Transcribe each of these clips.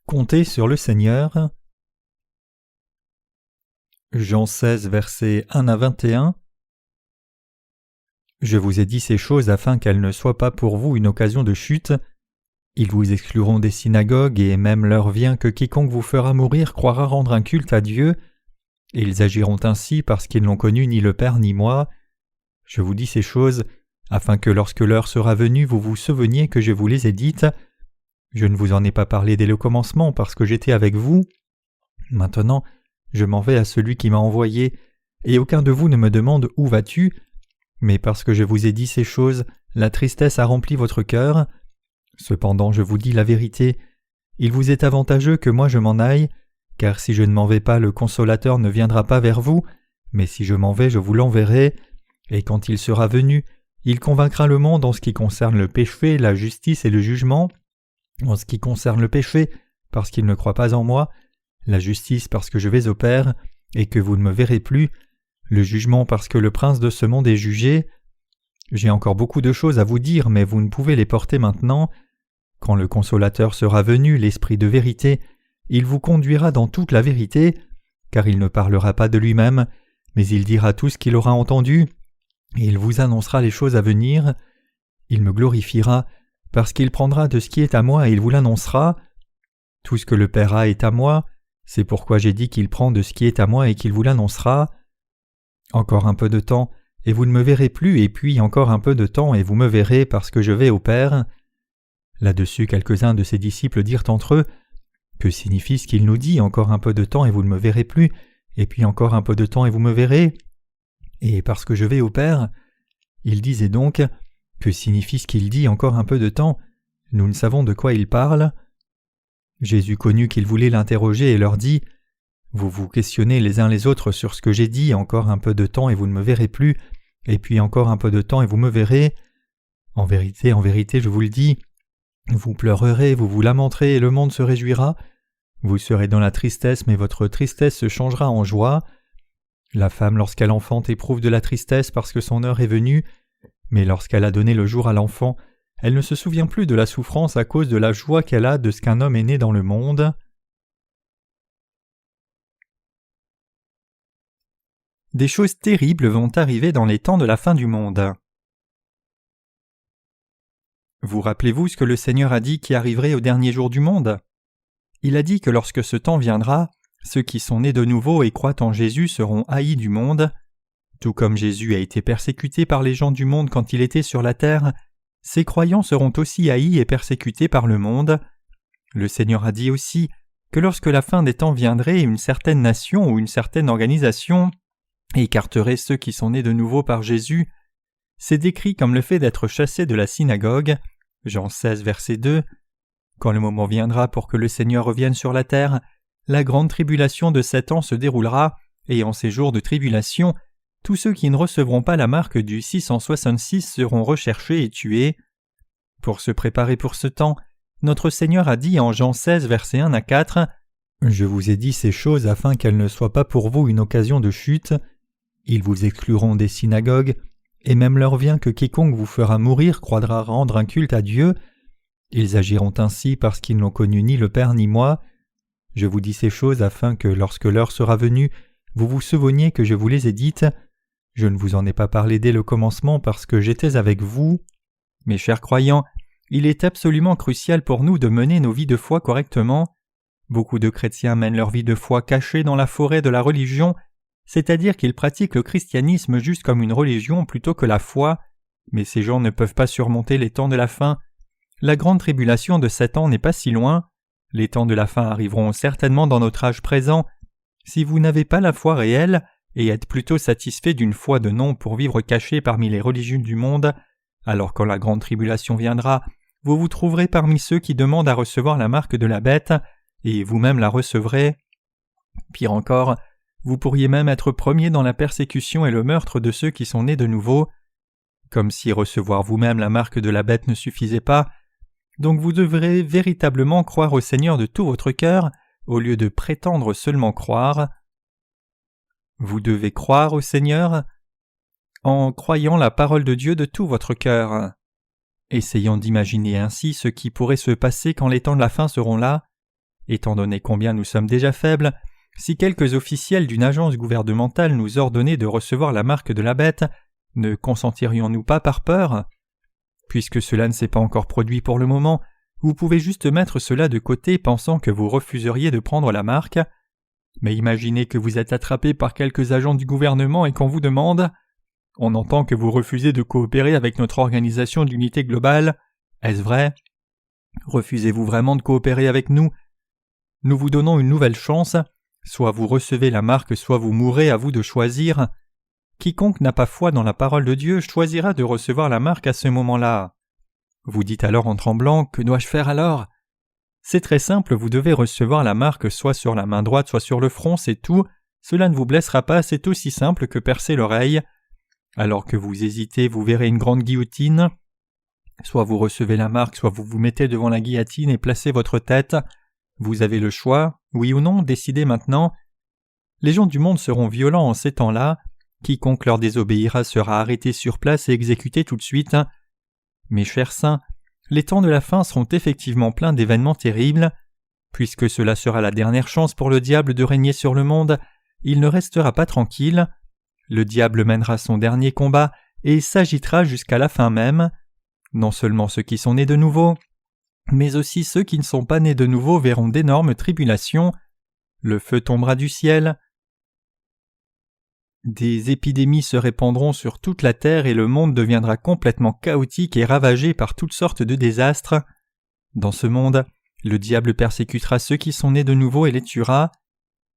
Comptez sur le Seigneur. Jean 16, versets 1 à 21. Je vous ai dit ces choses afin qu'elles ne soient pas pour vous une occasion de chute. Ils vous excluront des synagogues, et même l'heure vient que quiconque vous fera mourir croira rendre un culte à Dieu. Et ils agiront ainsi parce qu'ils n'ont connu ni le Père ni moi. Je vous dis ces choses afin que lorsque l'heure sera venue, vous vous souveniez que je vous les ai dites. Je ne vous en ai pas parlé dès le commencement parce que j'étais avec vous. Maintenant, je m'en vais à celui qui m'a envoyé, et aucun de vous ne me demande « Où vas-tu » Mais parce que je vous ai dit ces choses, la tristesse a rempli votre cœur. Cependant, je vous dis la vérité, il vous est avantageux que moi je m'en aille, car si je ne m'en vais pas, le Consolateur ne viendra pas vers vous, mais si je m'en vais, je vous l'enverrai, et quand il sera venu, il convaincra le monde en ce qui concerne le péché, la justice et le jugement. En ce qui concerne le péché, parce qu'il ne croit pas en moi, la justice parce que je vais au Père, et que vous ne me verrez plus, le jugement parce que le prince de ce monde est jugé. J'ai encore beaucoup de choses à vous dire, mais vous ne pouvez les porter maintenant. Quand le Consolateur sera venu, l'Esprit de vérité, il vous conduira dans toute la vérité, car il ne parlera pas de lui-même, mais il dira tout ce qu'il aura entendu, et il vous annoncera les choses à venir. Il me glorifiera, parce qu'il prendra de ce qui est à moi et il vous l'annoncera. Tout ce que le Père a est à moi, c'est pourquoi j'ai dit qu'il prend de ce qui est à moi et qu'il vous l'annoncera. Encore un peu de temps, et vous ne me verrez plus, et puis encore un peu de temps, et vous me verrez parce que je vais au Père. Là-dessus, quelques-uns de ses disciples dirent entre eux, « Que signifie ce qu'il nous dit, encore un peu de temps, et vous ne me verrez plus, et puis encore un peu de temps, et vous me verrez ?» Et parce que je vais au Père, ils disaient donc, « Que signifie ce qu'il dit, encore un peu de temps ? Nous ne savons de quoi il parle. » Jésus connut qu'ils voulaient l'interroger et leur dit, « Vous vous questionnez les uns les autres sur ce que j'ai dit, encore un peu de temps et vous ne me verrez plus, et puis encore un peu de temps et vous me verrez. En vérité, je vous le dis, vous pleurerez, vous vous lamenterez et le monde se réjouira. Vous serez dans la tristesse, mais votre tristesse se changera en joie. La femme, lorsqu'elle enfante, éprouve de la tristesse parce que son heure est venue, mais lorsqu'elle a donné le jour à l'enfant, elle ne se souvient plus de la souffrance à cause de la joie qu'elle a de ce qu'un homme est né dans le monde. » Des choses terribles vont arriver dans les temps de la fin du monde. Vous rappelez-vous ce que le Seigneur a dit qui arriverait au dernier jour du monde ? Il a dit que lorsque ce temps viendra, ceux qui sont nés de nouveau et croient en Jésus seront haïs du monde. Tout comme Jésus a été persécuté par les gens du monde quand il était sur la terre, ces croyants seront aussi haïs et persécutés par le monde. Le Seigneur a dit aussi que lorsque la fin des temps viendrait, une certaine nation ou une certaine organisation écarterait ceux qui sont nés de nouveau par Jésus. C'est décrit comme le fait d'être chassé de la synagogue. Jean 16, verset 2. Quand le moment viendra pour que le Seigneur revienne sur la terre, la grande tribulation de 7 ans se déroulera, et en ces jours de tribulation, tous ceux qui ne recevront pas la marque du 666 seront recherchés et tués. Pour se préparer pour ce temps, notre Seigneur a dit en Jean 16, versets 1 à 4, « Je vous ai dit ces choses afin qu'elles ne soient pas pour vous une occasion de chute. Ils vous excluront des synagogues, et même l'heure vient que quiconque vous fera mourir croira rendre un culte à Dieu. Ils agiront ainsi parce qu'ils n'ont connu ni le Père ni moi. Je vous dis ces choses afin que, lorsque l'heure sera venue, vous vous souveniez que je vous les ai dites. Je ne vous en ai pas parlé dès le commencement parce que j'étais avec vous. Mes chers croyants, il est absolument crucial pour nous de mener nos vies de foi correctement. Beaucoup de chrétiens mènent leur vie de foi cachée dans la forêt de la religion, c'est-à-dire qu'ils pratiquent le christianisme juste comme une religion plutôt que la foi, mais ces gens ne peuvent pas surmonter les temps de la fin. La grande tribulation de 7 ans n'est pas si loin. Les temps de la fin arriveront certainement dans notre âge présent. Si vous n'avez pas la foi réelle et êtes plutôt satisfait d'une foi de nom pour vivre caché parmi les religions du monde, alors quand la grande tribulation viendra, vous vous trouverez parmi ceux qui demandent à recevoir la marque de la bête, et vous-même la recevrez. Pire encore, vous pourriez même être premier dans la persécution et le meurtre de ceux qui sont nés de nouveau. Comme si recevoir vous-même la marque de la bête ne suffisait pas, donc vous devrez véritablement croire au Seigneur de tout votre cœur, au lieu de prétendre seulement croire. Vous devez croire au Seigneur en croyant la parole de Dieu de tout votre cœur. Essayons d'imaginer ainsi ce qui pourrait se passer quand les temps de la fin seront là. étant donné combien nous sommes déjà faibles, si quelques officiels d'une agence gouvernementale nous ordonnaient de recevoir la marque de la bête, ne consentirions-nous pas par peur ? Puisque cela ne s'est pas encore produit pour le moment, vous pouvez juste mettre cela de côté pensant que vous refuseriez de prendre la marque. Mais imaginez que vous êtes attrapé par quelques agents du gouvernement et qu'on vous demande « On entend que vous refusez de coopérer avec notre organisation d'unité globale. Est-ce vrai ? Refusez-vous vraiment de coopérer avec nous ? Nous vous donnons une nouvelle chance. Soit vous recevez la marque, soit vous mourrez, à vous de choisir. Quiconque n'a pas foi dans la parole de Dieu choisira de recevoir la marque à ce moment-là. Vous dites alors en tremblant, que dois-je faire alors ? C'est très simple, vous devez recevoir la marque soit sur la main droite, soit sur le front, c'est tout. Cela ne vous blessera pas, c'est aussi simple que percer l'oreille. Alors que vous hésitez, vous verrez une grande guillotine. Soit vous recevez la marque, soit vous vous mettez devant la guillotine et placez votre tête. Vous avez le choix, oui ou non, décidez maintenant. Les gens du monde seront violents en ces temps-là. Quiconque leur désobéira sera arrêté sur place et exécuté tout de suite. Mes chers saints, les temps de la fin seront effectivement pleins d'événements terribles. Puisque cela sera la dernière chance pour le diable de régner sur le monde, il ne restera pas tranquille. Le diable mènera son dernier combat et s'agitera jusqu'à la fin même. Non seulement ceux qui sont nés de nouveau, mais aussi ceux qui ne sont pas nés de nouveau verront d'énormes tribulations. Le feu tombera du ciel. Des épidémies se répandront sur toute la terre et le monde deviendra complètement chaotique et ravagé par toutes sortes de désastres. Dans ce monde, le diable persécutera ceux qui sont nés de nouveau et les tuera.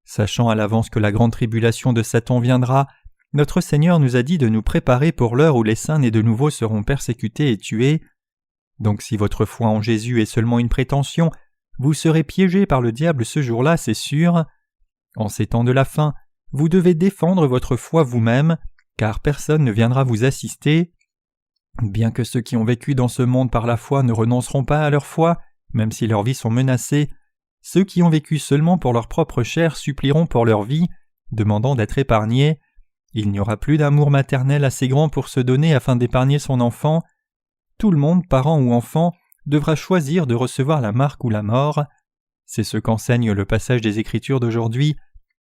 Sachant à l'avance que la grande tribulation de Satan viendra, notre Seigneur nous a dit de nous préparer pour l'heure où les saints nés de nouveau seront persécutés et tués. Donc si votre foi en Jésus est seulement une prétention, vous serez piégés par le diable ce jour-là, c'est sûr. En ces temps de la fin, vous devez défendre votre foi vous-même, car personne ne viendra vous assister. Bien que ceux qui ont vécu dans ce monde par la foi ne renonceront pas à leur foi, même si leurs vies sont menacées, ceux qui ont vécu seulement pour leur propre chair supplieront pour leur vie, demandant d'être épargnés. Il n'y aura plus d'amour maternel assez grand pour se donner afin d'épargner son enfant. Tout le monde, parent ou enfant, devra choisir de recevoir la marque ou la mort. C'est ce qu'enseigne le passage des Écritures d'aujourd'hui.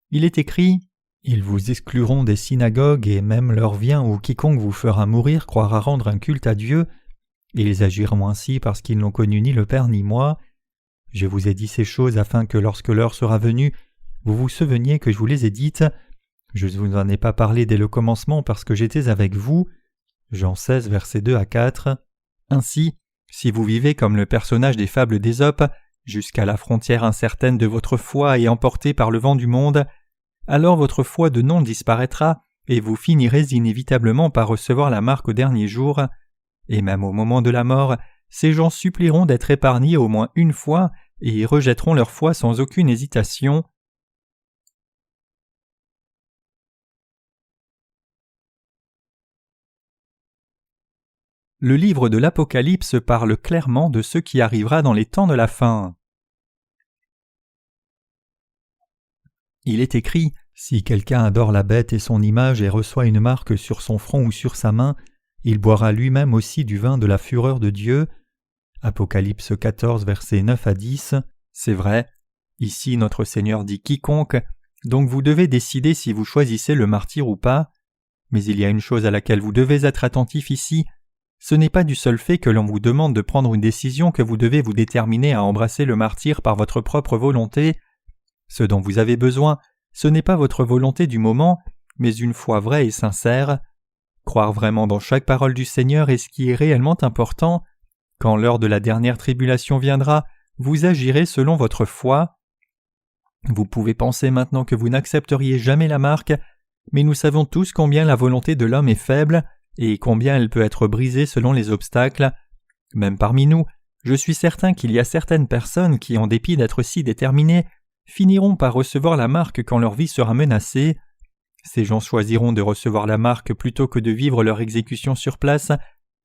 Il est écrit « Ils vous excluront des synagogues et même leur vient ou quiconque vous fera mourir croira rendre un culte à Dieu. Ils agiront ainsi parce qu'ils n'ont connu ni le Père ni moi. Je vous ai dit ces choses afin que lorsque l'heure sera venue, vous vous souveniez que je vous les ai dites. Je ne vous en ai pas parlé dès le commencement parce que j'étais avec vous. » Jean 16, versets 2 à 4. Ainsi, si vous vivez comme le personnage des fables d'Ésope, jusqu'à la frontière incertaine de votre foi et emporté par le vent du monde, alors votre foi de nom disparaîtra et vous finirez inévitablement par recevoir la marque au dernier jour. Et même au moment de la mort, ces gens supplieront d'être épargnés au moins une fois et rejetteront leur foi sans aucune hésitation. Le livre de l'Apocalypse parle clairement de ce qui arrivera dans les temps de la fin. Il est écrit « Si quelqu'un adore la bête et son image et reçoit une marque sur son front ou sur sa main, il boira lui-même aussi du vin de la fureur de Dieu. » Apocalypse 14, versets 9 à 10. C'est vrai. Ici, notre Seigneur dit « quiconque », donc vous devez décider si vous choisissez le martyre ou pas. Mais il y a une chose à laquelle vous devez être attentif ici. Ce n'est pas du seul fait que l'on vous demande de prendre une décision que vous devez vous déterminer à embrasser le martyre par votre propre volonté. Ce dont vous avez besoin, ce n'est pas votre volonté du moment, mais une foi vraie et sincère. Croire vraiment dans chaque parole du Seigneur est ce qui est réellement important. Quand l'heure de la dernière tribulation viendra, vous agirez selon votre foi. Vous pouvez penser maintenant que vous n'accepteriez jamais la marque, mais nous savons tous combien la volonté de l'homme est faible et combien elle peut être brisée selon les obstacles. Même parmi nous, je suis certain qu'il y a certaines personnes qui, en dépit d'être si déterminées, finiront par recevoir la marque quand leur vie sera menacée. Ces gens choisiront de recevoir la marque plutôt que de vivre leur exécution sur place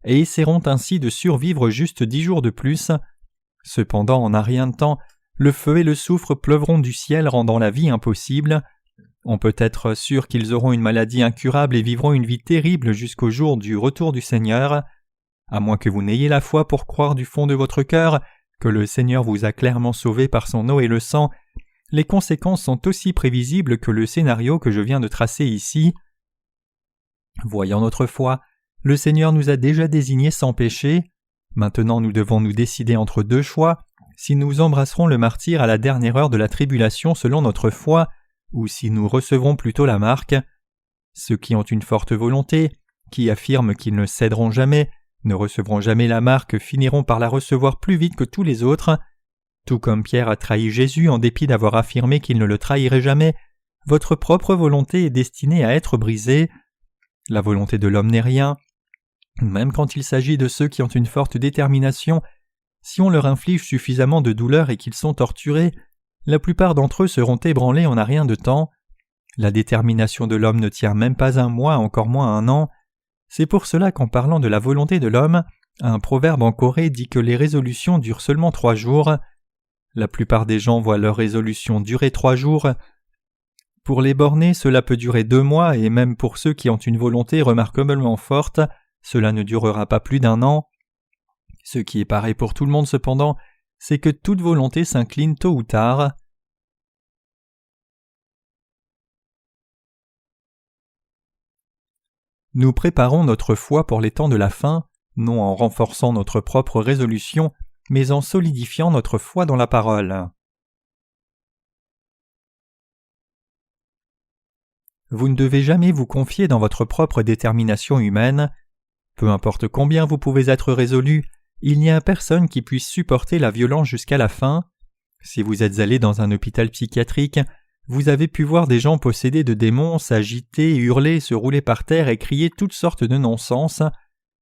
et essaieront ainsi de survivre juste 10 jours de plus. Cependant, en un rien de temps, le feu et le soufre pleuvront du ciel rendant la vie impossible. On peut être sûr qu'ils auront une maladie incurable et vivront une vie terrible jusqu'au jour du retour du Seigneur. À moins que vous n'ayez la foi pour croire du fond de votre cœur que le Seigneur vous a clairement sauvé par son eau et le sang, les conséquences sont aussi prévisibles que le scénario que je viens de tracer ici. Voyant notre foi, le Seigneur nous a déjà désignés sans péché. Maintenant nous devons nous décider entre deux choix, si nous embrasserons le martyre à la dernière heure de la tribulation selon notre foi, ou si nous recevrons plutôt la marque. Ceux qui ont une forte volonté, qui affirment qu'ils ne céderont jamais, ne recevront jamais la marque, finiront par la recevoir plus vite que tous les autres. Tout comme Pierre a trahi Jésus en dépit d'avoir affirmé qu'il ne le trahirait jamais, votre propre volonté est destinée à être brisée. La volonté de l'homme n'est rien. Même quand il s'agit de ceux qui ont une forte détermination, si on leur inflige suffisamment de douleur et qu'ils sont torturés, la plupart d'entre eux seront ébranlés en un rien de temps. La détermination de l'homme ne tient même pas un mois, encore moins un an. C'est pour cela qu'en parlant de la volonté de l'homme, un proverbe en Corée dit que les résolutions durent seulement 3 jours. La plupart des gens voient leurs résolutions durer 3 jours. Pour les bornés, cela peut durer 2 mois, et même pour ceux qui ont une volonté remarquablement forte, cela ne durera pas plus d'1 an. Ce qui est pareil pour tout le monde cependant, c'est que toute volonté s'incline tôt ou tard. Nous préparons notre foi pour les temps de la fin, non en renforçant notre propre résolution, mais en solidifiant notre foi dans la parole. Vous ne devez jamais vous confier dans votre propre détermination humaine. Peu importe combien vous pouvez être résolu, il n'y a personne qui puisse supporter la violence jusqu'à la fin. Si vous êtes allé dans un hôpital psychiatrique, vous avez pu voir des gens possédés de démons s'agiter, hurler, se rouler par terre et crier toutes sortes de non-sens.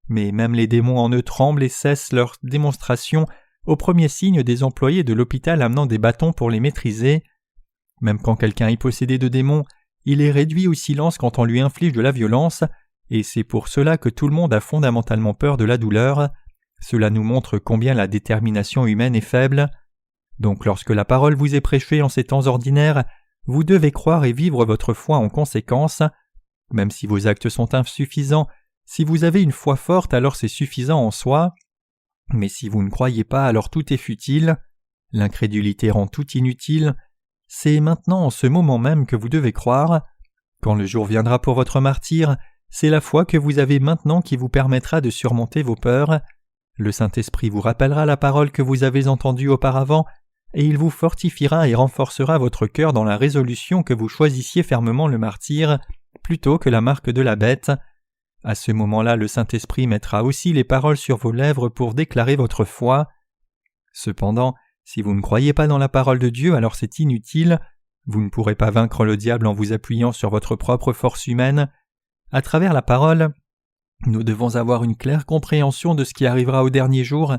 Mais même les démons en eux tremblent et cessent leur démonstration au premier signe des employés de l'hôpital amenant des bâtons pour les maîtriser. Même quand quelqu'un est possédé de démons, il est réduit au silence quand on lui inflige de la violence, et c'est pour cela que tout le monde a fondamentalement peur de la douleur. Cela nous montre combien la détermination humaine est faible. Donc lorsque la parole vous est prêchée en ces temps ordinaires, vous devez croire et vivre votre foi en conséquence. Même si vos actes sont insuffisants, si vous avez une foi forte, alors c'est suffisant en soi. Mais si vous ne croyez pas, alors tout est futile. L'incrédulité rend tout inutile. C'est maintenant en ce moment même que vous devez croire. Quand le jour viendra pour votre martyre, c'est la foi que vous avez maintenant qui vous permettra de surmonter vos peurs. Le Saint-Esprit vous rappellera la parole que vous avez entendue auparavant, et il vous fortifiera et renforcera votre cœur dans la résolution que vous choisissiez fermement le martyre, plutôt que la marque de la bête. À ce moment-là, le Saint-Esprit mettra aussi les paroles sur vos lèvres pour déclarer votre foi. Cependant, si vous ne croyez pas dans la parole de Dieu, alors c'est inutile. Vous ne pourrez pas vaincre le diable en vous appuyant sur votre propre force humaine. À travers la parole, nous devons avoir une claire compréhension de ce qui arrivera au dernier jour,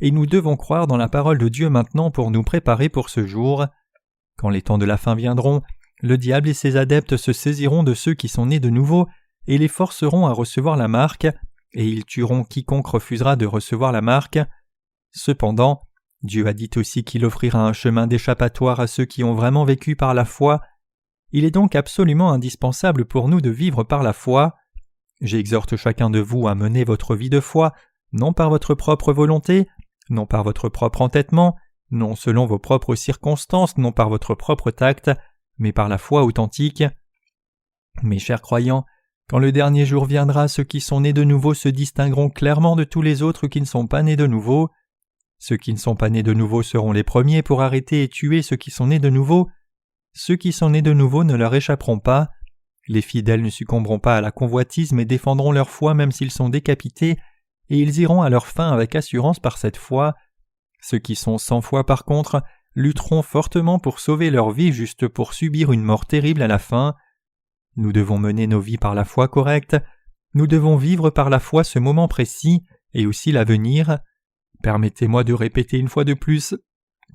et nous devons croire dans la parole de Dieu maintenant pour nous préparer pour ce jour. Quand les temps de la fin viendront, le diable et ses adeptes se saisiront de ceux qui sont nés de nouveau et les forceront à recevoir la marque, et ils tueront quiconque refusera de recevoir la marque. Cependant, Dieu a dit aussi qu'il offrira un chemin d'échappatoire à ceux qui ont vraiment vécu par la foi. Il est donc absolument indispensable pour nous de vivre par la foi. J'exhorte chacun de vous à mener votre vie de foi, non par votre propre volonté, non par votre propre entêtement, non selon vos propres circonstances, non par votre propre tact, mais par la foi authentique. Mes chers croyants, quand le dernier jour viendra, ceux qui sont nés de nouveau se distingueront clairement de tous les autres qui ne sont pas nés de nouveau. Ceux qui ne sont pas nés de nouveau seront les premiers pour arrêter et tuer ceux qui sont nés de nouveau. Ceux qui sont nés de nouveau ne leur échapperont pas. Les fidèles ne succomberont pas à la convoitise mais défendront leur foi même s'ils sont décapités, et ils iront à leur fin avec assurance par cette foi. Ceux qui sont sans foi par contre lutteront fortement pour sauver leur vie juste pour subir une mort terrible à la fin. Nous devons mener nos vies par la foi correcte, nous devons vivre par la foi ce moment précis et aussi l'avenir. Permettez-moi de répéter une fois de plus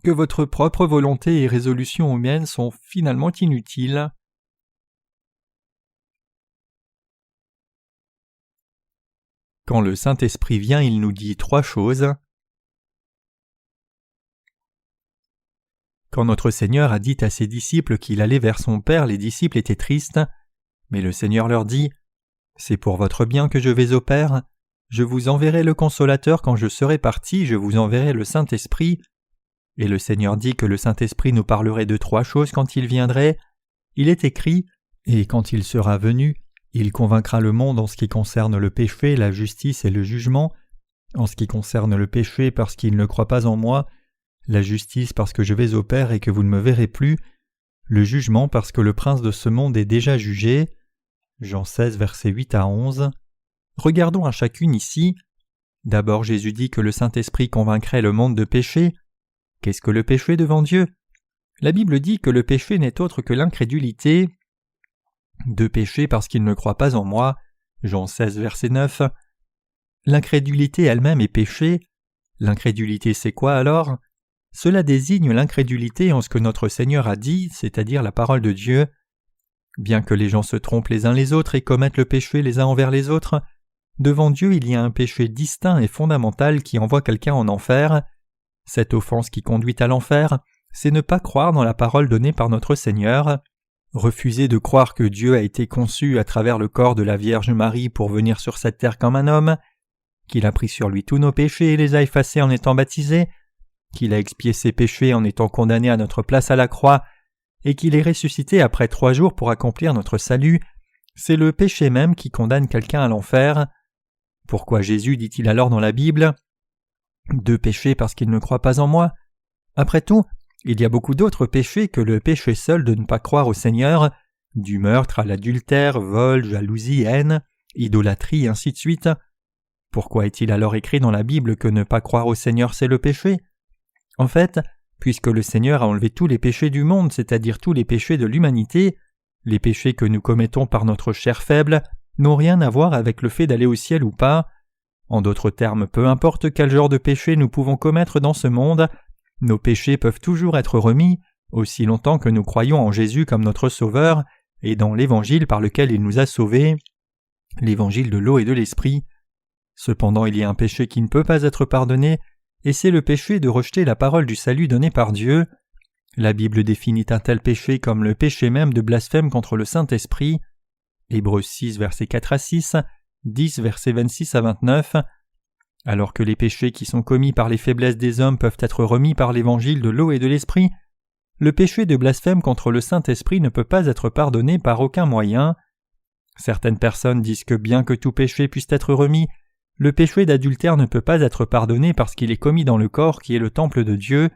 que votre propre volonté et résolution humaines sont finalement inutiles. Quand le Saint-Esprit vient, il nous dit 3 choses. Quand notre Seigneur a dit à ses disciples qu'il allait vers son Père, les disciples étaient tristes, mais le Seigneur leur dit « C'est pour votre bien que je vais au Père. « Je vous enverrai le Consolateur quand je serai parti, je vous enverrai le Saint-Esprit. » Et le Seigneur dit que le Saint-Esprit nous parlerait de 3 choses quand il viendrait. Il est écrit « Et quand il sera venu, il convaincra le monde en ce qui concerne le péché, la justice et le jugement. En ce qui concerne le péché parce qu'il ne croit pas en moi, la justice parce que je vais au Père et que vous ne me verrez plus, le jugement parce que le prince de ce monde est déjà jugé. » Jean 16, versets 8 à 11. Regardons à chacune ici. D'abord, Jésus dit que le Saint-Esprit convaincrait le monde de péché. Qu'est-ce que le péché devant Dieu? La Bible dit que le péché n'est autre que l'incrédulité. De péché parce qu'il ne croit pas en moi. Jean 16, verset 9. L'incrédulité elle-même est péché. L'incrédulité c'est quoi alors? Cela désigne l'incrédulité en ce que notre Seigneur a dit, c'est-à-dire la parole de Dieu. Bien que les gens se trompent les uns les autres et commettent le péché les uns envers les autres, devant Dieu il y a un péché distinct et fondamental qui envoie quelqu'un en enfer. Cette offense qui conduit à l'enfer, c'est ne pas croire dans la parole donnée par notre Seigneur. Refuser de croire que Dieu a été conçu à travers le corps de la Vierge Marie pour venir sur cette terre comme un homme, qu'il a pris sur lui tous nos péchés et les a effacés en étant baptisé, qu'il a expié ses péchés en étant condamné à notre place à la croix, et qu'il est ressuscité après 3 jours pour accomplir notre salut, c'est le péché même qui condamne quelqu'un à l'enfer. Pourquoi Jésus dit-il alors dans la Bible « De péché parce qu'il ne croit pas en moi » Après tout, il y a beaucoup d'autres péchés que le péché seul de ne pas croire au Seigneur, du meurtre à l'adultère, vol, jalousie, haine, idolâtrie, et ainsi de suite. Pourquoi est-il alors écrit dans la Bible que ne pas croire au Seigneur c'est le péché? En fait, puisque le Seigneur a enlevé tous les péchés du monde, c'est-à-dire tous les péchés de l'humanité, les péchés que nous commettons par notre chair faible n'ont rien à voir avec le fait d'aller au ciel ou pas. En d'autres termes, peu importe quel genre de péché nous pouvons commettre dans ce monde, nos péchés peuvent toujours être remis, aussi longtemps que nous croyons en Jésus comme notre Sauveur et dans l'Évangile par lequel il nous a sauvés, l'Évangile de l'eau et de l'Esprit. Cependant, il y a un péché qui ne peut pas être pardonné, et c'est le péché de rejeter la parole du salut donnée par Dieu. La Bible définit un tel péché comme le péché même de blasphème contre le Saint-Esprit. Hébreux 6, versets 4 à 6, 10, versets 26 à 29. Alors que les péchés qui sont commis par les faiblesses des hommes peuvent être remis par l'évangile de l'eau et de l'esprit, le péché de blasphème contre le Saint-Esprit ne peut pas être pardonné par aucun moyen. Certaines personnes disent que bien que tout péché puisse être remis, le péché d'adultère ne peut pas être pardonné parce qu'il est commis dans le corps qui est le temple de Dieu,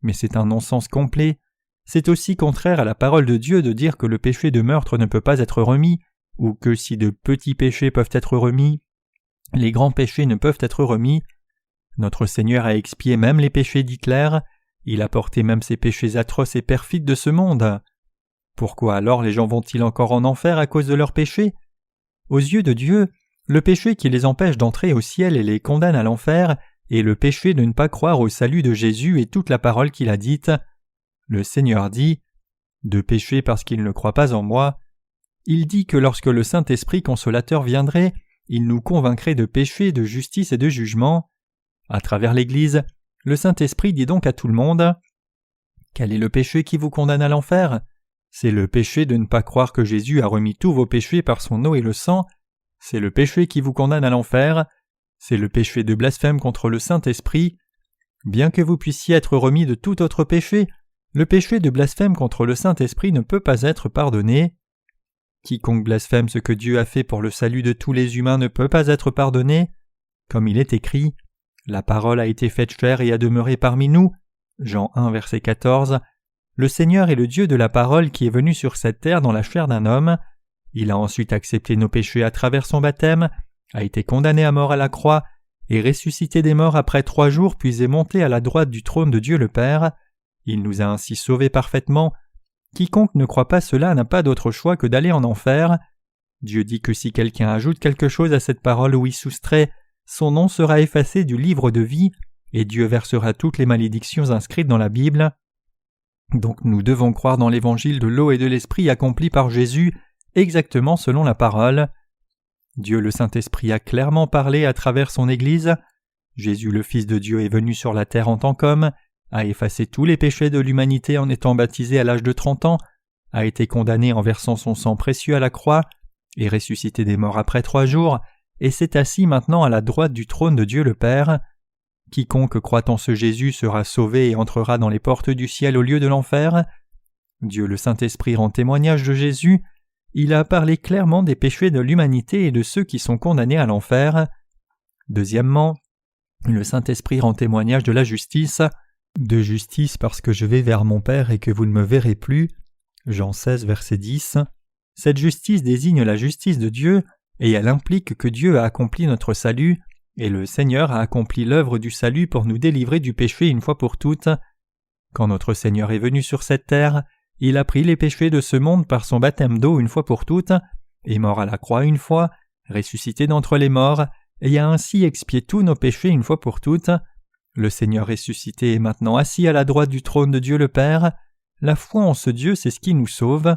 mais c'est un non-sens complet. C'est aussi contraire à la parole de Dieu de dire que le péché de meurtre ne peut pas être remis, ou que si de petits péchés peuvent être remis, les grands péchés ne peuvent être remis. Notre Seigneur a expié même les péchés d'Hitler, il a porté même ces péchés atroces et perfides de ce monde. Pourquoi alors les gens vont-ils encore en enfer à cause de leurs péchés? Aux yeux de Dieu, le péché qui les empêche d'entrer au ciel et les condamne à l'enfer est le péché de ne pas croire au salut de Jésus et toute la parole qu'il a dite. Le Seigneur dit « De péché parce qu'il ne croit pas en moi ». Il dit que lorsque le Saint-Esprit consolateur viendrait, il nous convaincrait de péché, de justice et de jugement. À travers l'Église, le Saint-Esprit dit donc à tout le monde « Quel est le péché qui vous condamne à l'enfer? C'est le péché de ne pas croire que Jésus a remis tous vos péchés par son eau et le sang. C'est le péché qui vous condamne à l'enfer. C'est le péché de blasphème contre le Saint-Esprit. Bien que vous puissiez être remis de tout autre péché, le péché de blasphème contre le Saint-Esprit ne peut pas être pardonné. Quiconque blasphème ce que Dieu a fait pour le salut de tous les humains ne peut pas être pardonné. Comme il est écrit, « La parole a été faite chair et a demeuré parmi nous » Jean 1, verset 14. Le Seigneur est le Dieu de la parole qui est venu sur cette terre dans la chair d'un homme. Il a ensuite accepté nos péchés à travers son baptême, a été condamné à mort à la croix, est ressuscité des morts après 3 jours puis est monté à la droite du trône de Dieu le Père. Il nous a ainsi sauvés parfaitement. Quiconque ne croit pas cela n'a pas d'autre choix que d'aller en enfer. Dieu dit que si quelqu'un ajoute quelque chose à cette parole ou y soustrait, son nom sera effacé du livre de vie et Dieu versera toutes les malédictions inscrites dans la Bible. Donc nous devons croire dans l'évangile de l'eau et de l'esprit accompli par Jésus, exactement selon la parole. Dieu le Saint-Esprit a clairement parlé à travers son Église. Jésus le Fils de Dieu est venu sur la terre en tant qu'homme, a effacé tous les péchés de l'humanité en étant baptisé à l'âge de 30 ans, a été condamné en versant son sang précieux à la croix, est ressuscité des morts après 3 jours, et s'est assis maintenant à la droite du trône de Dieu le Père. Quiconque croit en ce Jésus sera sauvé et entrera dans les portes du ciel au lieu de l'enfer. Dieu le Saint-Esprit rend témoignage de Jésus. Il a parlé clairement des péchés de l'humanité et de ceux qui sont condamnés à l'enfer. Deuxièmement, le Saint-Esprit rend témoignage de la justice. De justice parce que je vais vers mon Père et que vous ne me verrez plus. Jean 16, verset 10. Cette justice désigne la justice de Dieu et elle implique que Dieu a accompli notre salut et le Seigneur a accompli l'œuvre du salut pour nous délivrer du péché une fois pour toutes. Quand notre Seigneur est venu sur cette terre, il a pris les péchés de ce monde par son baptême d'eau une fois pour toutes, est mort à la croix une fois, ressuscité d'entre les morts, et a ainsi expié tous nos péchés une fois pour toutes. Le Seigneur ressuscité est maintenant assis à la droite du trône de Dieu le Père. La foi en ce Dieu, c'est ce qui nous sauve.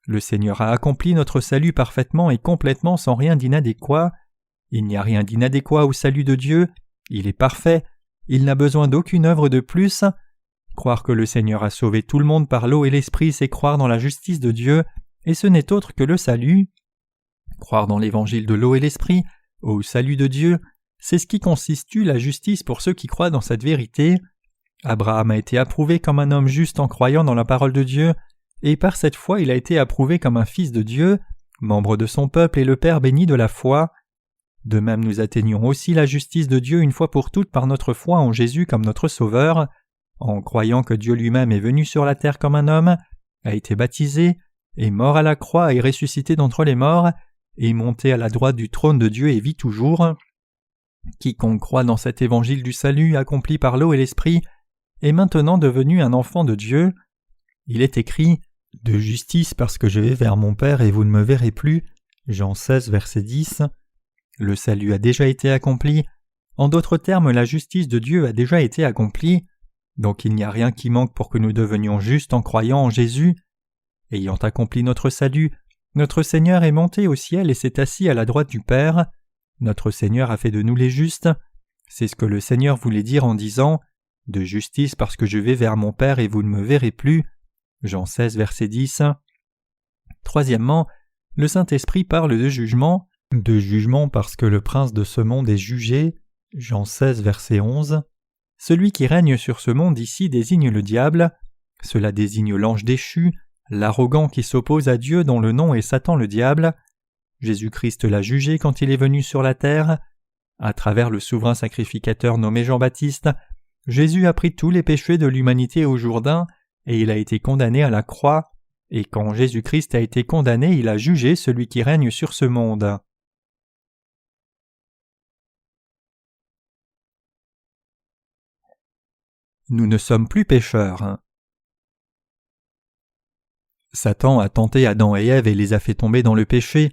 Le Seigneur a accompli notre salut parfaitement et complètement sans rien d'inadéquat. Il n'y a rien d'inadéquat au salut de Dieu, il est parfait, il n'a besoin d'aucune œuvre de plus. Croire que le Seigneur a sauvé tout le monde par l'eau et l'Esprit, c'est croire dans la justice de Dieu, et ce n'est autre que le salut. Croire dans l'évangile de l'eau et l'Esprit, au salut de Dieu, c'est ce qui constitue la justice pour ceux qui croient dans cette vérité. Abraham a été approuvé comme un homme juste en croyant dans la parole de Dieu, et par cette foi il a été approuvé comme un fils de Dieu, membre de son peuple et le Père béni de la foi. De même nous atteignons aussi la justice de Dieu une fois pour toutes par notre foi en Jésus comme notre Sauveur, en croyant que Dieu lui-même est venu sur la terre comme un homme, a été baptisé, est mort à la croix et ressuscité d'entre les morts, est monté à la droite du trône de Dieu et vit toujours. Quiconque croit dans cet évangile du salut accompli par l'eau et l'Esprit est maintenant devenu un enfant de Dieu. Il est écrit « De justice parce que je vais vers mon Père et vous ne me verrez plus » Jean 16, verset 10. Le salut a déjà été accompli. En d'autres termes, la justice de Dieu a déjà été accomplie. Donc il n'y a rien qui manque pour que nous devenions justes en croyant en Jésus. Ayant accompli notre salut, notre Seigneur est monté au ciel et s'est assis à la droite du Père. Notre Seigneur a fait de nous les justes. C'est ce que le Seigneur voulait dire en disant « De justice parce que je vais vers mon Père et vous ne me verrez plus » Jean 16, verset 10. Troisièmement, le Saint-Esprit parle de jugement parce que le prince de ce monde est jugé. Jean 16, verset 11. Celui qui règne sur ce monde ici désigne le diable. Cela désigne l'ange déchu, l'arrogant qui s'oppose à Dieu dont le nom est Satan le diable. Jésus-Christ l'a jugé quand il est venu sur la terre. À travers le souverain sacrificateur nommé Jean-Baptiste, Jésus a pris tous les péchés de l'humanité au Jourdain et il a été condamné à la croix. Et quand Jésus-Christ a été condamné, il a jugé celui qui règne sur ce monde. Nous ne sommes plus pécheurs. Satan a tenté Adam et Ève et les a fait tomber dans le péché.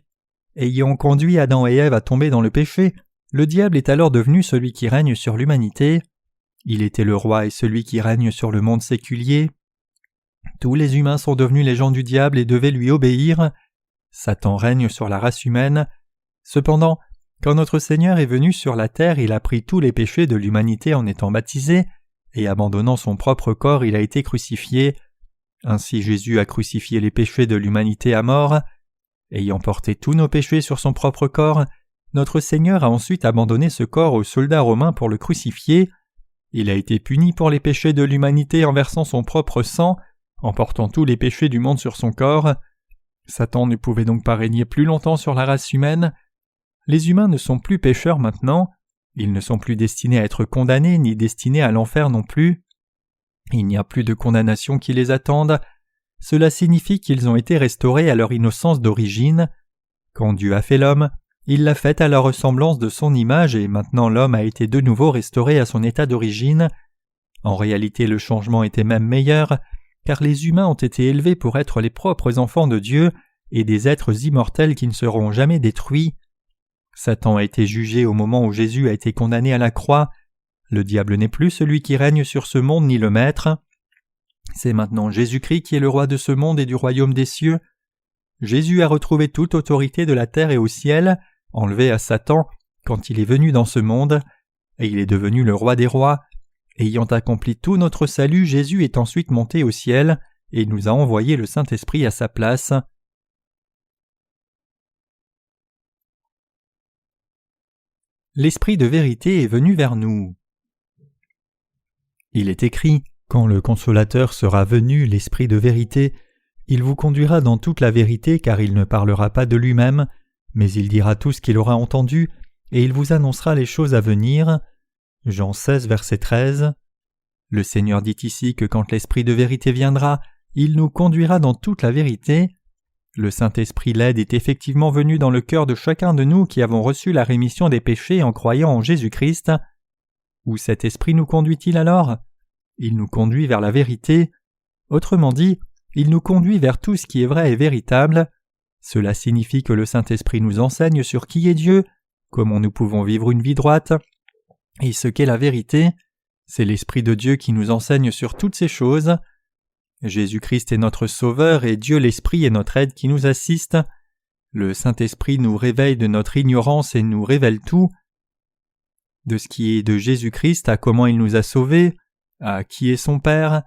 Ayant conduit Adam et Ève à tomber dans le péché, le diable est alors devenu celui qui règne sur l'humanité. Il était le roi et celui qui règne sur le monde séculier. Tous les humains sont devenus les gens du diable et devaient lui obéir. Satan règne sur la race humaine. Cependant, quand notre Seigneur est venu sur la terre, il a pris tous les péchés de l'humanité en étant baptisé, et abandonnant son propre corps, il a été crucifié. Ainsi Jésus a crucifié les péchés de l'humanité à mort. Ayant porté tous nos péchés sur son propre corps, notre Seigneur a ensuite abandonné ce corps aux soldats romains pour le crucifier. Il a été puni pour les péchés de l'humanité en versant son propre sang, en portant tous les péchés du monde sur son corps. Satan ne pouvait donc pas régner plus longtemps sur la race humaine. Les humains ne sont plus pécheurs maintenant. Ils ne sont plus destinés à être condamnés ni destinés à l'enfer non plus. Il n'y a plus de condamnation qui les attende. Cela signifie qu'ils ont été restaurés à leur innocence d'origine. Quand Dieu a fait l'homme, il l'a fait à la ressemblance de son image et maintenant l'homme a été de nouveau restauré à son état d'origine. En réalité, le changement était même meilleur, car les humains ont été élevés pour être les propres enfants de Dieu et des êtres immortels qui ne seront jamais détruits. Satan a été jugé au moment où Jésus a été condamné à la croix. Le diable n'est plus celui qui règne sur ce monde ni le maître. C'est maintenant Jésus-Christ qui est le roi de ce monde et du royaume des cieux. Jésus a retrouvé toute autorité de la terre et au ciel, enlevé à Satan quand il est venu dans ce monde, et il est devenu le roi des rois. Ayant accompli tout notre salut, Jésus est ensuite monté au ciel et nous a envoyé le Saint-Esprit à sa place. l'Esprit de vérité est venu vers nous. Il est écrit, quand le Consolateur sera venu, l'Esprit de vérité, il vous conduira dans toute la vérité car il ne parlera pas de lui-même, mais il dira tout ce qu'il aura entendu et il vous annoncera les choses à venir. Jean 16, verset 13. Le Seigneur dit ici que quand l'Esprit de vérité viendra, il nous conduira dans toute la vérité. Le Saint-Esprit l'aide est effectivement venu dans le cœur de chacun de nous qui avons reçu la rémission des péchés en croyant en Jésus-Christ. Où cet Esprit nous conduit-il alors ? Il nous conduit vers la vérité. Autrement dit, il nous conduit vers tout ce qui est vrai et véritable. Cela signifie que le Saint-Esprit nous enseigne sur qui est Dieu, comment nous pouvons vivre une vie droite, et ce qu'est la vérité. C'est l'Esprit de Dieu qui nous enseigne sur toutes ces choses. Jésus-Christ est notre Sauveur et Dieu l'Esprit est notre aide qui nous assiste. Le Saint-Esprit nous réveille de notre ignorance et nous révèle tout. De ce qui est de Jésus-Christ à comment il nous a sauvés, à qui est son Père.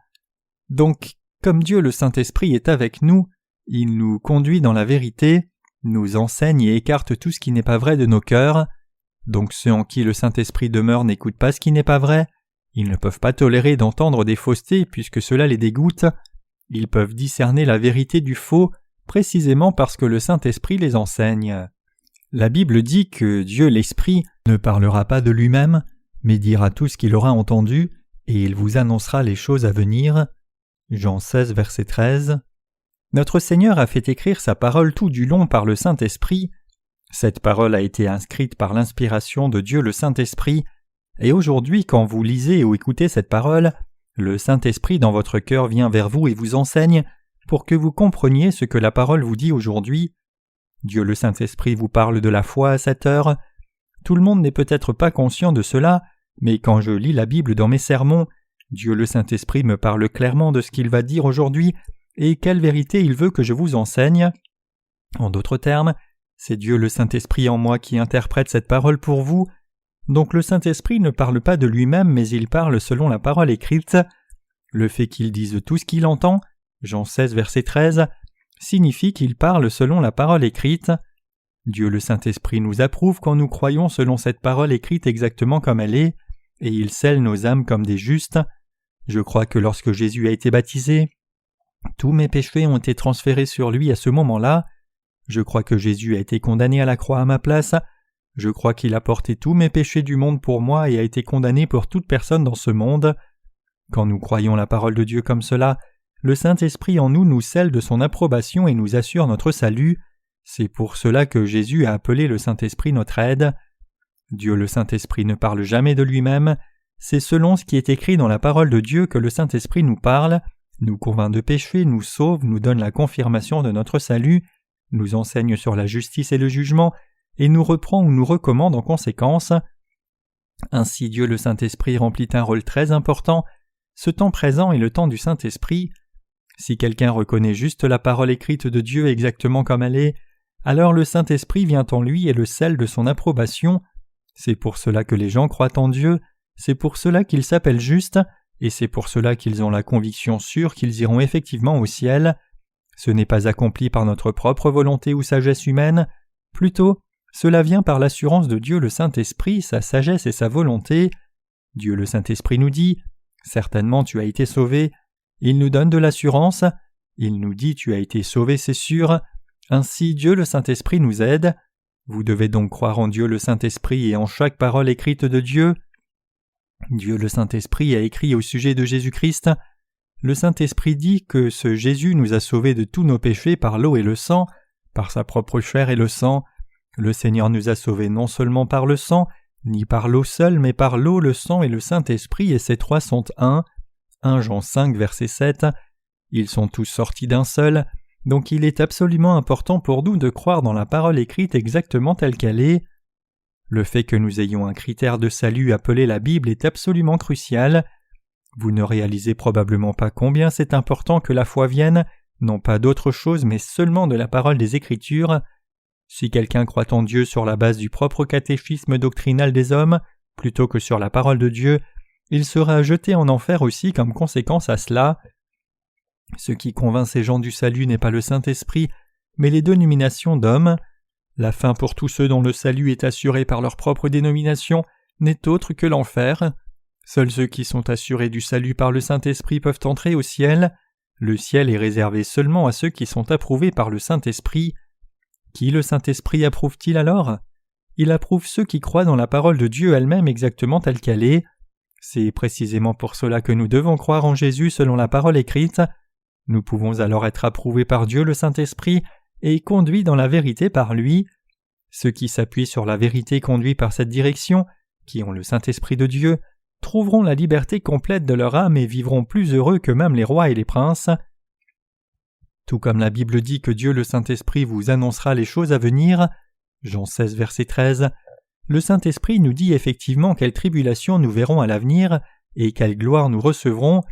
Donc, comme Dieu le Saint-Esprit est avec nous, il nous conduit dans la vérité, nous enseigne et écarte tout ce qui n'est pas vrai de nos cœurs. Donc ceux en qui le Saint-Esprit demeure n'écoutent pas ce qui n'est pas vrai. Ils ne peuvent pas tolérer d'entendre des faussetés puisque cela les dégoûte. Ils peuvent discerner la vérité du faux précisément parce que le Saint-Esprit les enseigne. La Bible dit que Dieu l'Esprit ne parlera pas de lui-même, mais dira tout ce qu'il aura entendu, et il vous annoncera les choses à venir. Jean 16, verset 13. Notre Seigneur a fait écrire sa parole tout du long par le Saint-Esprit. Cette parole a été inscrite par l'inspiration de Dieu le Saint-Esprit, et aujourd'hui quand vous lisez ou écoutez cette parole, le Saint-Esprit dans votre cœur vient vers vous et vous enseigne pour que vous compreniez ce que la parole vous dit aujourd'hui. Dieu le Saint-Esprit vous parle de la foi à cette heure. Tout le monde n'est peut-être pas conscient de cela, mais quand je lis la Bible dans mes sermons, Dieu le Saint-Esprit me parle clairement de ce qu'il va dire aujourd'hui et quelle vérité il veut que je vous enseigne. En d'autres termes, c'est Dieu le Saint-Esprit en moi qui interprète cette parole pour vous. Donc le Saint-Esprit ne parle pas de lui-même, mais il parle selon la parole écrite. Le fait qu'il dise tout ce qu'il entend, Jean 16, verset 13, signifie qu'il parle selon la parole écrite. Dieu le Saint-Esprit nous approuve quand nous croyons selon cette parole écrite exactement comme elle est, et il scelle nos âmes comme des justes. Je crois que lorsque Jésus a été baptisé, tous mes péchés ont été transférés sur lui à ce moment-là. Je crois que Jésus a été condamné à la croix à ma place. Je crois qu'il a porté tous mes péchés du monde pour moi et a été condamné pour toute personne dans ce monde. Quand nous croyons la parole de Dieu comme cela, le Saint-Esprit en nous scelle de son approbation et nous assure notre salut. C'est pour cela que Jésus a appelé le Saint-Esprit notre aide. Dieu le Saint-Esprit ne parle jamais de lui-même. C'est selon ce qui est écrit dans la parole de Dieu que le Saint-Esprit nous parle, nous convainc de péché, nous sauve, nous donne la confirmation de notre salut, nous enseigne sur la justice et le jugement, et nous reprend ou nous recommande en conséquence. Ainsi Dieu le Saint-Esprit remplit un rôle très important. Ce temps présent est le temps du Saint-Esprit. Si quelqu'un reconnaît juste la parole écrite de Dieu exactement comme elle est, alors le Saint-Esprit vient en lui et le scelle de son approbation. C'est pour cela que les gens croient en Dieu, c'est pour cela qu'ils s'appellent justes, et c'est pour cela qu'ils ont la conviction sûre qu'ils iront effectivement au ciel. Ce n'est pas accompli par notre propre volonté ou sagesse humaine, plutôt cela vient par l'assurance de Dieu le Saint-Esprit, sa sagesse et sa volonté. Dieu le Saint-Esprit nous dit « Certainement tu as été sauvé ». Il nous donne de l'assurance. Il nous dit « Tu as été sauvé, c'est sûr ». Ainsi Dieu le Saint-Esprit nous aide. Vous devez donc croire en Dieu le Saint-Esprit et en chaque parole écrite de Dieu. Dieu le Saint-Esprit a écrit au sujet de Jésus-Christ. Le Saint-Esprit dit que ce Jésus nous a sauvés de tous nos péchés par l'eau et le sang, par sa propre chair et le sang. Le Seigneur nous a sauvés non seulement par le sang, ni par l'eau seule, mais par l'eau, le sang et le Saint-Esprit, et ces trois sont un. 1 Jean 5, verset 7. Ils sont tous sortis d'un seul, donc il est absolument important pour nous de croire dans la parole écrite exactement telle qu'elle est. Le fait que nous ayons un critère de salut appelé la Bible est absolument crucial. Vous ne réalisez probablement pas combien c'est important que la foi vienne, non pas d'autre chose, mais seulement de la parole des Écritures. Si quelqu'un croit en Dieu sur la base du propre catéchisme doctrinal des hommes, plutôt que sur la parole de Dieu, il sera jeté en enfer aussi comme conséquence à cela. Ce qui convainc ces gens du salut n'est pas le Saint-Esprit, mais les dénominations d'hommes. La fin pour tous ceux dont le salut est assuré par leur propre dénomination n'est autre que l'enfer. Seuls ceux qui sont assurés du salut par le Saint-Esprit peuvent entrer au ciel. Le ciel est réservé seulement à ceux qui sont approuvés par le Saint-Esprit. Qui le Saint-Esprit approuve-t-il alors ? Il approuve ceux qui croient dans la parole de Dieu elle-même exactement telle qu'elle est. C'est précisément pour cela que nous devons croire en Jésus selon la parole écrite. Nous pouvons alors être approuvés par Dieu le Saint-Esprit et conduits dans la vérité par lui. Ceux qui s'appuient sur la vérité conduits par cette direction, qui ont le Saint-Esprit de Dieu, trouveront la liberté complète de leur âme et vivront plus heureux que même les rois et les princes. Tout comme la Bible dit que Dieu le Saint-Esprit vous annoncera les choses à venir, Jean 16, verset 13, le Saint-Esprit nous dit effectivement quelles tribulations nous verrons à l'avenir et quelle gloire nous recevrons,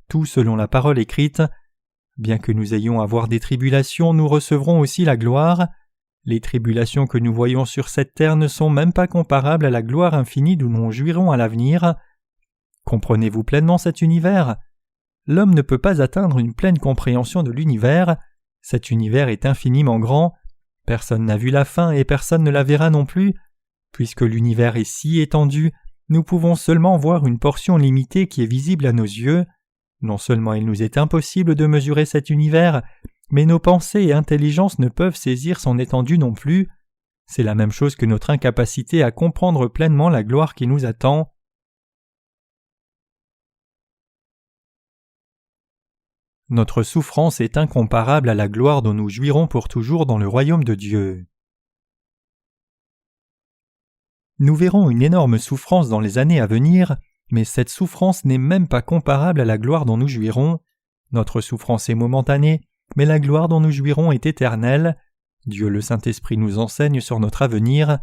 tout selon la parole écrite. Bien que nous ayons à voir des tribulations, nous recevrons aussi la gloire. Les tribulations que nous voyons sur cette terre ne sont même pas comparables à la gloire infinie d'où nous jouirons à l'avenir. Comprenez-vous pleinement cet univers ? L'homme ne peut pas atteindre une pleine compréhension de l'univers. Cet univers est infiniment grand. Personne n'a vu la fin et personne ne la verra non plus. Puisque l'univers est si étendu, nous pouvons seulement voir une portion limitée qui est visible à nos yeux. Non seulement il nous est impossible de mesurer cet univers, mais nos pensées et intelligences ne peuvent saisir son étendue non plus. C'est la même chose que notre incapacité à comprendre pleinement la gloire qui nous attend. Notre souffrance est incomparable à la gloire dont nous jouirons pour toujours dans le royaume de Dieu. Nous verrons une énorme souffrance dans les années à venir, mais cette souffrance n'est même pas comparable à la gloire dont nous jouirons. Notre souffrance est momentanée, mais la gloire dont nous jouirons est éternelle. Dieu le Saint-Esprit nous enseigne sur notre avenir.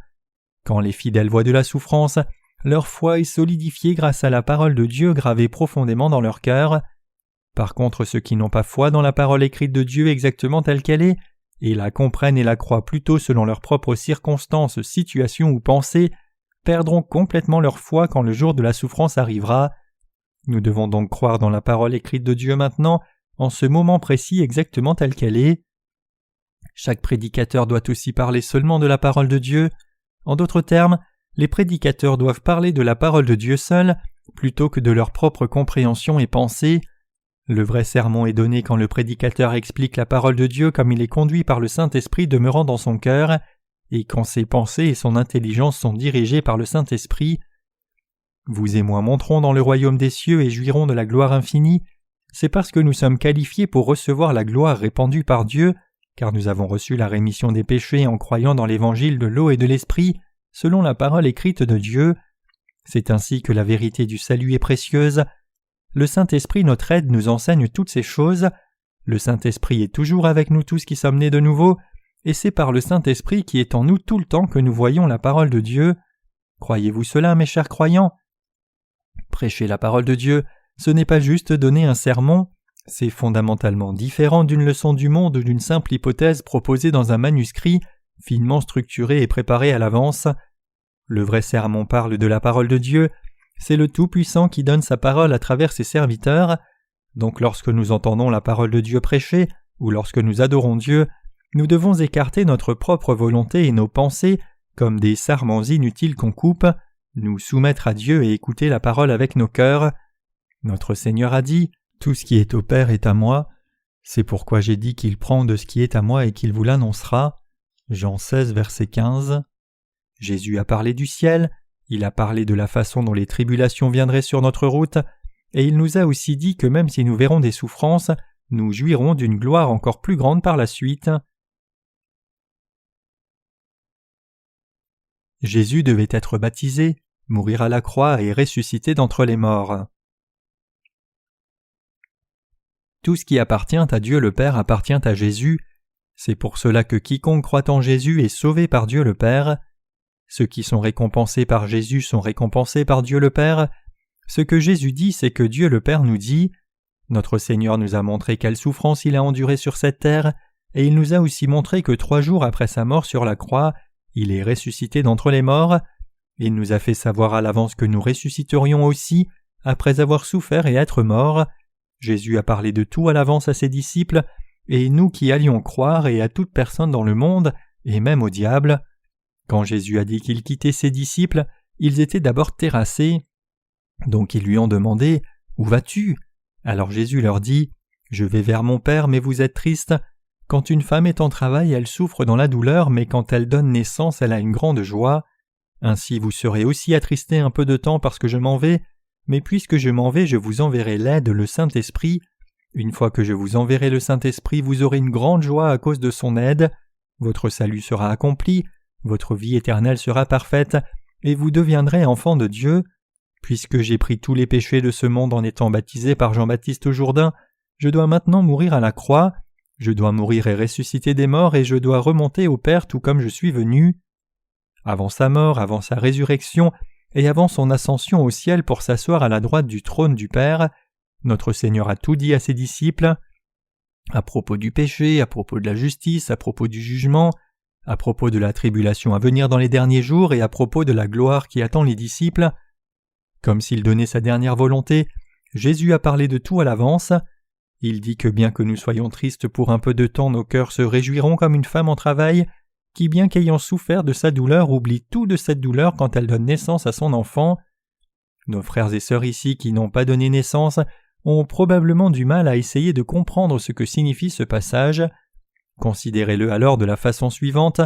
Quand les fidèles voient de la souffrance, leur foi est solidifiée grâce à la parole de Dieu gravée profondément dans leur cœur. Par contre, ceux qui n'ont pas foi dans la parole écrite de Dieu exactement telle qu'elle est, et la comprennent et la croient plutôt selon leurs propres circonstances, situations ou pensées, perdront complètement leur foi quand le jour de la souffrance arrivera. Nous devons donc croire dans la parole écrite de Dieu maintenant, en ce moment précis exactement telle qu'elle est. Chaque prédicateur doit aussi parler seulement de la parole de Dieu. En d'autres termes, les prédicateurs doivent parler de la parole de Dieu seul, plutôt que de leur propre compréhension et pensée. Le vrai sermon est donné quand le prédicateur explique la parole de Dieu comme il est conduit par le Saint-Esprit demeurant dans son cœur, et quand ses pensées et son intelligence sont dirigées par le Saint-Esprit. Vous et moi monterons dans le royaume des cieux et jouirons de la gloire infinie. C'est parce que nous sommes qualifiés pour recevoir la gloire répandue par Dieu, car nous avons reçu la rémission des péchés en croyant dans l'évangile de l'eau et de l'esprit, selon la parole écrite de Dieu. C'est ainsi que la vérité du salut est précieuse. Le Saint-Esprit, notre aide, nous enseigne toutes ces choses. Le Saint-Esprit est toujours avec nous tous qui sommes nés de nouveau, et c'est par le Saint-Esprit qui est en nous tout le temps que nous voyons la parole de Dieu. Croyez-vous cela, mes chers croyants ? Prêcher la parole de Dieu, ce n'est pas juste donner un sermon, c'est fondamentalement différent d'une leçon du monde ou d'une simple hypothèse proposée dans un manuscrit, finement structuré et préparé à l'avance. Le vrai sermon parle de la parole de Dieu, c'est le Tout-Puissant qui donne sa parole à travers ses serviteurs. Donc lorsque nous entendons la parole de Dieu prêchée, ou lorsque nous adorons Dieu, nous devons écarter notre propre volonté et nos pensées comme des sarments inutiles qu'on coupe, nous soumettre à Dieu et écouter la parole avec nos cœurs. Notre Seigneur a dit « Tout ce qui est au Père est à moi ». C'est pourquoi j'ai dit qu'il prend de ce qui est à moi et qu'il vous l'annoncera. Jean 16, verset 15. Jésus a parlé du ciel, il a parlé de la façon dont les tribulations viendraient sur notre route, et il nous a aussi dit que même si nous verrons des souffrances, nous jouirons d'une gloire encore plus grande par la suite. Jésus devait être baptisé, mourir à la croix et ressusciter d'entre les morts. Tout ce qui appartient à Dieu le Père appartient à Jésus. C'est pour cela que quiconque croit en Jésus est sauvé par Dieu le Père. Ceux qui sont récompensés par Jésus sont récompensés par Dieu le Père. Ce que Jésus dit, c'est que Dieu le Père nous dit. Notre Seigneur nous a montré quelle souffrance il a endurée sur cette terre, et il nous a aussi montré que 3 jours après sa mort sur la croix, il est ressuscité d'entre les morts. Il nous a fait savoir à l'avance que nous ressusciterions aussi, après avoir souffert et être morts. Jésus a parlé de tout à l'avance à ses disciples, et nous qui allions croire et à toute personne dans le monde, et même au diable. Quand Jésus a dit qu'il quittait ses disciples, ils étaient d'abord terrassés. Donc ils lui ont demandé « Où vas-tu » Alors Jésus leur dit « Je vais vers mon Père, mais vous êtes tristes. Quand une femme est en travail, elle souffre dans la douleur, mais quand elle donne naissance, elle a une grande joie. Ainsi vous serez aussi attristés un peu de temps parce que je m'en vais, mais puisque je m'en vais, je vous enverrai l'aide, le Saint-Esprit. Une fois que je vous enverrai le Saint-Esprit, vous aurez une grande joie à cause de son aide. Votre salut sera accompli, votre vie éternelle sera parfaite, et vous deviendrez enfants de Dieu. Puisque j'ai pris tous les péchés de ce monde en étant baptisé par Jean-Baptiste au Jourdain, je dois maintenant mourir à la croix, je dois mourir et ressusciter des morts, et je dois remonter au Père tout comme je suis venu. Avant sa mort, avant sa résurrection, et avant son ascension au ciel pour s'asseoir à la droite du trône du Père, notre Seigneur a tout dit à ses disciples, à propos du péché, à propos de la justice, à propos du jugement, à propos de la tribulation à venir dans les derniers jours et à propos de la gloire qui attend les disciples. Comme s'il donnait sa dernière volonté, Jésus a parlé de tout à l'avance. Il dit que bien que nous soyons tristes pour un peu de temps, nos cœurs se réjouiront comme une femme en travail, qui bien qu'ayant souffert de sa douleur oublie tout de cette douleur quand elle donne naissance à son enfant. Nos frères et sœurs ici qui n'ont pas donné naissance ont probablement du mal à essayer de comprendre ce que signifie ce passage. Considérez-le alors de la façon suivante.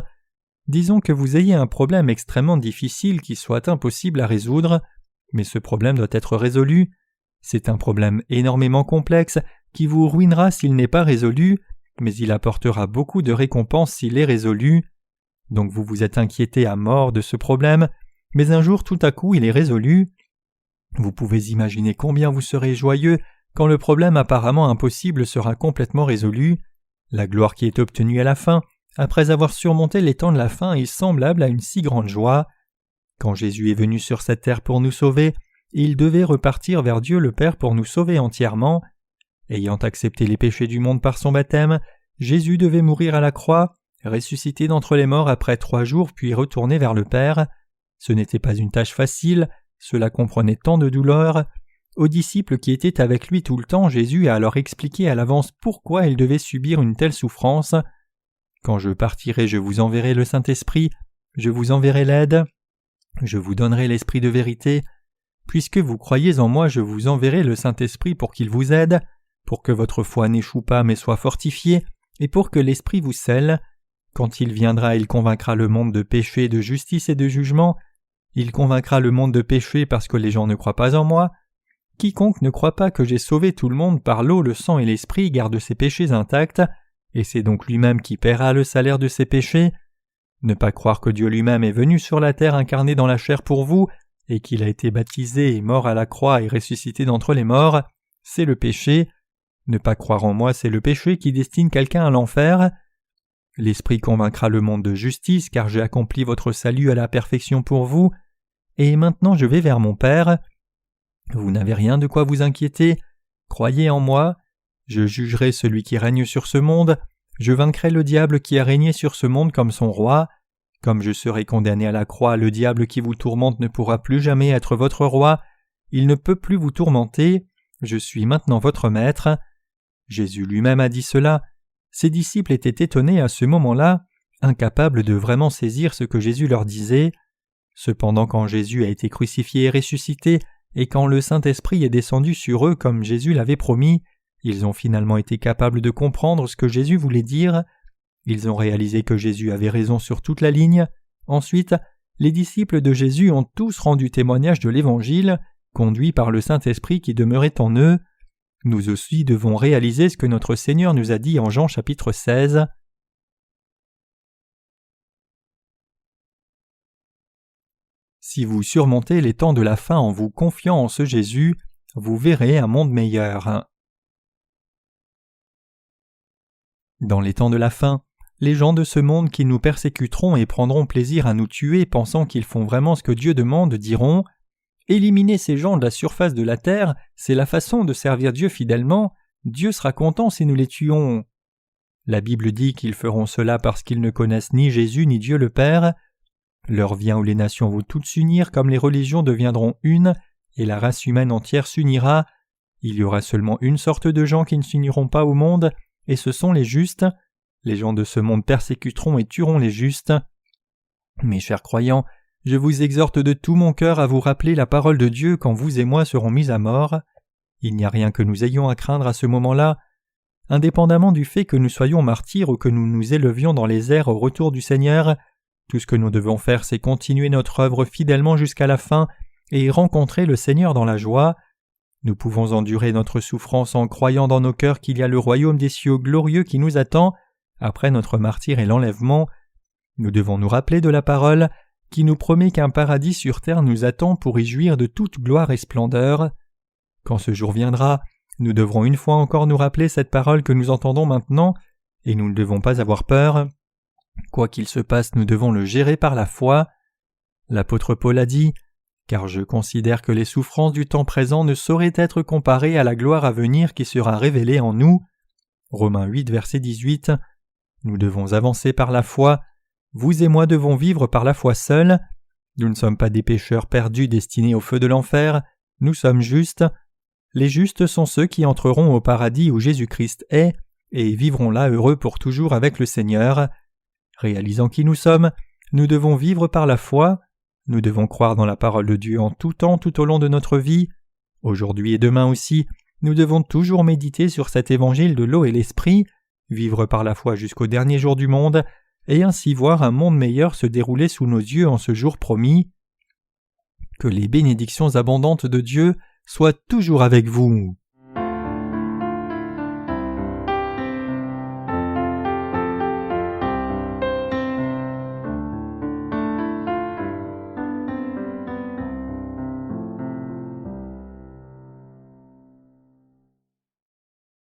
Disons que vous ayez un problème extrêmement difficile qui soit impossible à résoudre, mais ce problème doit être résolu. C'est un problème énormément complexe qui vous ruinera s'il n'est pas résolu, mais il apportera beaucoup de récompenses s'il est résolu. Donc vous vous êtes inquiété à mort de ce problème, mais un jour tout à coup il est résolu. Vous pouvez imaginer combien vous serez joyeux quand le problème apparemment impossible sera complètement résolu. La gloire qui est obtenue à la fin, après avoir surmonté les temps de la fin, est semblable à une si grande joie. Quand Jésus est venu sur cette terre pour nous sauver, il devait repartir vers Dieu le Père pour nous sauver entièrement. Ayant accepté les péchés du monde par son baptême, Jésus devait mourir à la croix, ressusciter d'entre les morts après 3 jours puis retourner vers le Père. Ce n'était pas une tâche facile, cela comprenait tant de douleur. Aux disciples qui étaient avec lui tout le temps, Jésus a alors expliqué à l'avance pourquoi ils devaient subir une telle souffrance. Quand je partirai, je vous enverrai le Saint-Esprit, je vous enverrai l'aide, je vous donnerai l'Esprit de vérité. Puisque vous croyez en moi, je vous enverrai le Saint-Esprit pour qu'il vous aide, pour que votre foi n'échoue pas mais soit fortifiée, et pour que l'Esprit vous scelle. Quand il viendra, il convaincra le monde de péché, de justice et de jugement. Il convaincra le monde de péché parce que les gens ne croient pas en moi. Quiconque ne croit pas que j'ai sauvé tout le monde par l'eau, le sang et l'Esprit garde ses péchés intacts, et c'est donc lui-même qui paiera le salaire de ses péchés. Ne pas croire que Dieu lui-même est venu sur la terre incarné dans la chair pour vous, et qu'il a été baptisé et mort à la croix et ressuscité d'entre les morts, c'est le péché. Ne pas croire en moi, c'est le péché qui destine quelqu'un à l'enfer. L'Esprit convaincra le monde de justice, car j'ai accompli votre salut à la perfection pour vous, et maintenant je vais vers mon Père. Vous n'avez rien de quoi vous inquiéter, croyez en moi, je jugerai celui qui règne sur ce monde, je vaincrai le diable qui a régné sur ce monde comme son roi. Comme je serai condamné à la croix, le diable qui vous tourmente ne pourra plus jamais être votre roi, il ne peut plus vous tourmenter, je suis maintenant votre maître. Jésus lui-même a dit cela. Ses disciples étaient étonnés à ce moment-là, incapables de vraiment saisir ce que Jésus leur disait. Cependant, quand Jésus a été crucifié et ressuscité, et quand le Saint-Esprit est descendu sur eux comme Jésus l'avait promis, ils ont finalement été capables de comprendre ce que Jésus voulait dire. Ils ont réalisé que Jésus avait raison sur toute la ligne. Ensuite, les disciples de Jésus ont tous rendu témoignage de l'Évangile, conduits par le Saint-Esprit qui demeurait en eux. Nous aussi devons réaliser ce que notre Seigneur nous a dit en Jean chapitre 16. Si vous surmontez les temps de la fin en vous confiant en ce Jésus, vous verrez un monde meilleur. Dans les temps de la fin, les gens de ce monde qui nous persécuteront et prendront plaisir à nous tuer pensant qu'ils font vraiment ce que Dieu demande diront « Éliminer ces gens de la surface de la terre, c'est la façon de servir Dieu fidèlement, Dieu sera content si nous les tuons. » La Bible dit qu'ils feront cela parce qu'ils ne connaissent ni Jésus ni Dieu le Père. L'heure vient où les nations vont toutes s'unir comme les religions deviendront une et la race humaine entière s'unira. Il y aura seulement une sorte de gens qui ne s'uniront pas au monde, et ce sont les justes. Les gens de ce monde persécuteront et tueront les justes. Mes chers croyants, je vous exhorte de tout mon cœur à vous rappeler la parole de Dieu quand vous et moi serons mis à mort. Il n'y a rien que nous ayons à craindre à ce moment-là. Indépendamment du fait que nous soyons martyrs ou que nous nous élevions dans les airs au retour du Seigneur, tout ce que nous devons faire, c'est continuer notre œuvre fidèlement jusqu'à la fin et rencontrer le Seigneur dans la joie. Nous pouvons endurer notre souffrance en croyant dans nos cœurs qu'il y a le royaume des cieux glorieux qui nous attend après notre martyre et l'enlèvement. Nous devons nous rappeler de la parole qui nous promet qu'un paradis sur terre nous attend pour y jouir de toute gloire et splendeur. Quand ce jour viendra, nous devrons une fois encore nous rappeler cette parole que nous entendons maintenant, et nous ne devons pas avoir peur. Quoi qu'il se passe, nous devons le gérer par la foi. L'apôtre Paul a dit « Car je considère que les souffrances du temps présent ne sauraient être comparées à la gloire à venir qui sera révélée en nous. » Romains 8, verset 18. Nous devons avancer par la foi. Vous et moi devons vivre par la foi seule. Nous ne sommes pas des pécheurs perdus destinés au feu de l'enfer, nous sommes justes. Les justes sont ceux qui entreront au paradis où Jésus-Christ est et vivront là heureux pour toujours avec le Seigneur. Réalisant qui nous sommes, nous devons vivre par la foi. Nous devons croire dans la parole de Dieu en tout temps tout au long de notre vie. Aujourd'hui et demain aussi, nous devons toujours méditer sur cet évangile de l'eau et l'esprit, vivre par la foi jusqu'au dernier jour du monde, et ainsi voir un monde meilleur se dérouler sous nos yeux en ce jour promis. Que les bénédictions abondantes de Dieu soient toujours avec vous.